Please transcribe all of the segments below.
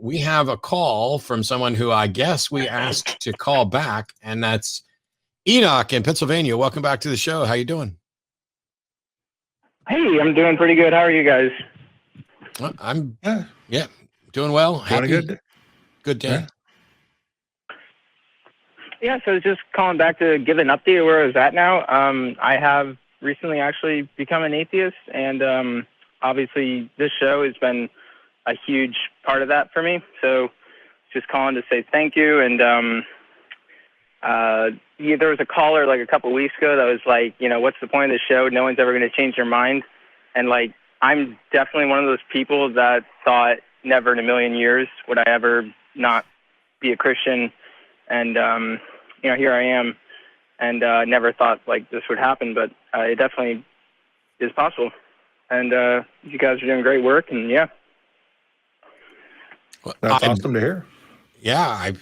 We have a call from someone who I guess we asked to call back, and that's Enoch in Pennsylvania. Welcome back to the show. How you doing? Hey, I'm doing pretty good. How are you guys? Well, I'm doing well. Happy. Good day. Yeah, so just calling back to give an update of where I was at now. I have recently actually become an atheist, and obviously this show has been a huge part of that for me. So just calling to say thank you. And there was a caller like a couple of weeks ago that was like, you know, what's the point of the show? No one's ever going to change their mind. And like, I'm definitely one of those people that thought never in a million years would I ever not be a Christian. And, you know, here I am, and never thought like this would happen, but it definitely is possible. And you guys are doing great work, and yeah. Well, that's awesome to hear. Yeah,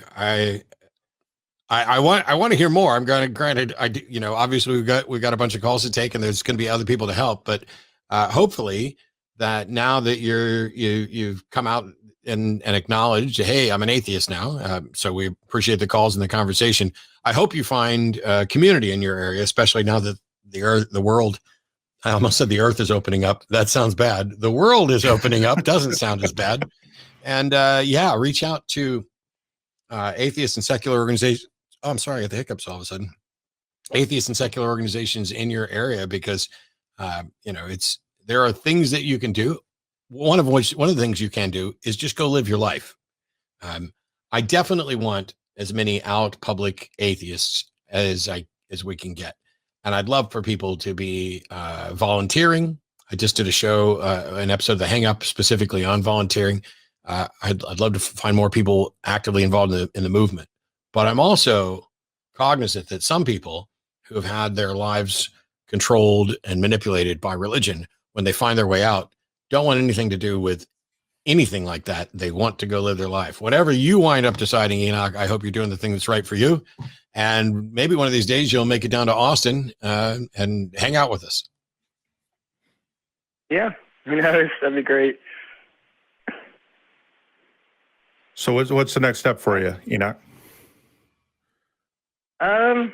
I want to hear more. I'm going to, granted, obviously we've got a bunch of calls to take, and there's going to be other people to help, but hopefully that now that you've come out and acknowledged, hey, I'm an atheist now. So we appreciate the calls and the conversation. I hope you find community in your area, especially now that the world, I almost said the earth is opening up. That sounds bad. The world is opening up. Doesn't sound as bad. And reach out to atheist and secular organizations. Oh, I'm sorry, I got the hiccups all of a sudden. Atheist and secular organizations in your area, because there are things that you can do. One of the things you can do is just go live your life. I definitely want as many out public atheists as we can get, and I'd love for people to be volunteering. I just did a show, an episode of The Hang Up specifically on volunteering. I'd love to find more people actively involved in the movement, but I'm also cognizant that some people who have had their lives controlled and manipulated by religion, when they find their way out, don't want anything to do with anything like that. They want to go live their life. Whatever you wind up deciding, Enoch, I hope you're doing the thing that's right for you. And maybe one of these days you'll make it down to Austin and hang out with us. Yeah, that'd be great. So what's the next step for you, Enoch? I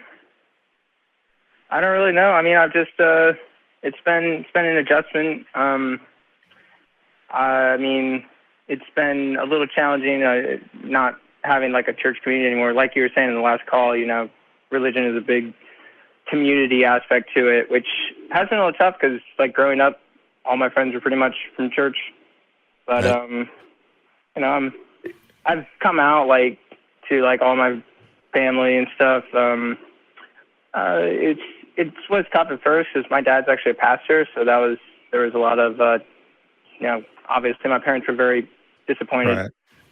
don't really know. I mean, I've just it's been an adjustment. I mean, it's been a little challenging not having like a church community anymore. Like you were saying in the last call, religion is a big community aspect to it, which has been a little tough because like growing up, all my friends were pretty much from church. But right. I've come out like to like all my family and stuff. It was tough at first because my dad's actually a pastor, so there was a lot of obviously my parents were very disappointed,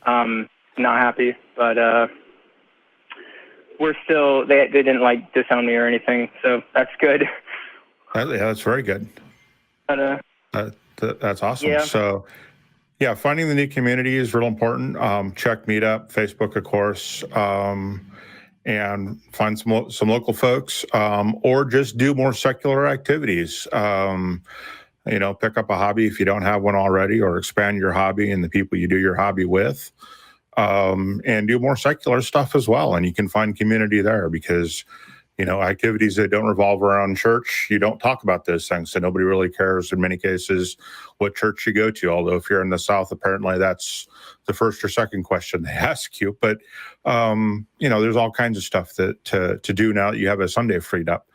right. Not happy, but we're still they didn't like disown me or anything, so that's good. Yeah, that's very good. But, that's awesome. Yeah. So yeah, finding the new community is real important. Check Meetup, Facebook, of course, and find some local folks, or just do more secular activities. Pick up a hobby if you don't have one already, or expand your hobby and the people you do your hobby with, and do more secular stuff as well. And you can find community there because, activities that don't revolve around church, you don't talk about those things. So nobody really cares in many cases what church you go to. Although if you're in the South, apparently that's the first or second question they ask you. But, there's all kinds of stuff to do now that you have a Sunday freed up.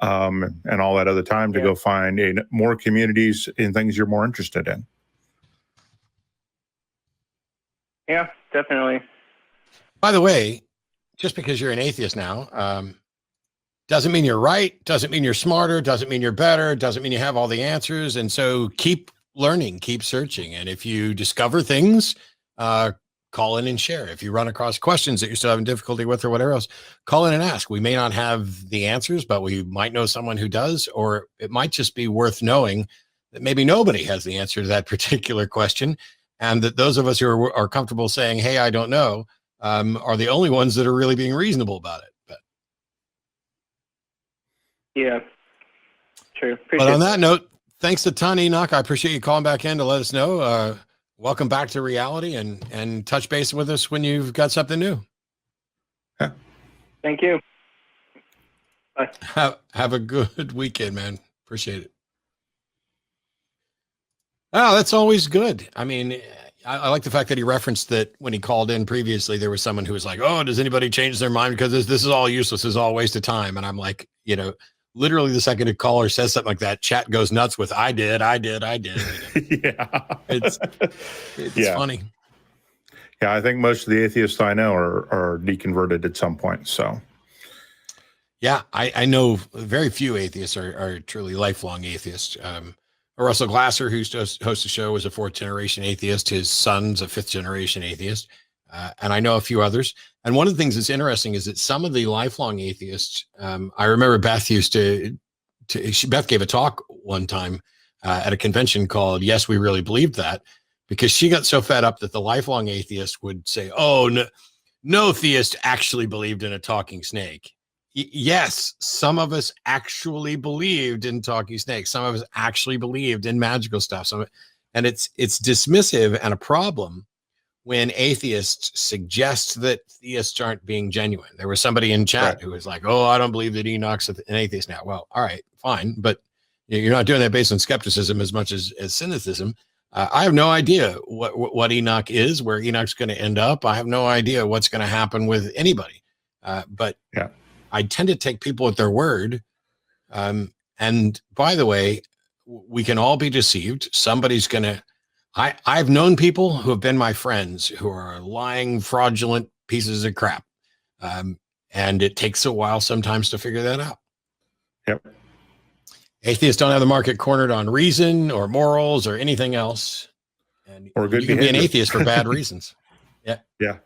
And all that other time to go find more communities in things you're more interested in. Yeah, definitely. By the way, just because you're an atheist now, doesn't mean you're right, doesn't mean you're smarter, doesn't mean you're better, doesn't mean you have all the answers. And so keep learning, keep searching. And if you discover things, call in and share. If you run across questions that you're still having difficulty with or whatever else, call in and ask. We may not have the answers, but we might know someone who does, or it might just be worth knowing that maybe nobody has the answer to that particular question. And that those of us who are comfortable saying, hey, I don't know, are the only ones that are really being reasonable about it. But yeah, true. But on that note, thanks a ton, Enoch. I appreciate you calling back in to let us know welcome back to reality, and touch base with us when you've got something new. Yeah. Thank you. Bye. Have a good weekend, man. Appreciate it. Oh, that's always good. I mean, I like the fact that he referenced that when he called in previously, there was someone who was like, "Oh, does anybody change their mind because this is all useless? This is all a waste of time." And I'm like, literally the second a caller says something like that, chat goes nuts with I did. Yeah. It's funny. Yeah, I think most of the atheists I know are deconverted at some point. So yeah, I know very few atheists are truly lifelong atheists. Russell Glasser, who hosts the show, is a 4th-generation atheist. His son's a 5th-generation atheist. And I know a few others. And one of the things that's interesting is that some of the lifelong atheists, I remember Beth Beth gave a talk one time at a convention called Yes, We Really Believed That, because she got so fed up that the lifelong atheist would say, "Oh, no theist actually believed in a talking snake." Yes, some of us actually believed in talking snakes. Some of us actually believed in magical stuff. And it's dismissive and a problem when atheists suggest that theists aren't being genuine. There was somebody in chat who was like, "Oh, I don't believe that Enoch's an atheist now." Well, all right, fine. But you're not doing that based on skepticism as much as cynicism. I have no idea what Enoch is, where Enoch's going to end up. I have no idea what's going to happen with anybody. But yeah, I tend to take people at their word. And by the way, we can all be deceived. Somebody's going to, I've known people who have been my friends who are lying, fraudulent pieces of crap. And it takes a while sometimes to figure that out. Yep. Atheists don't have the market cornered on reason or morals or anything else. And or good you can be an atheist for bad reasons. Yeah. Yeah.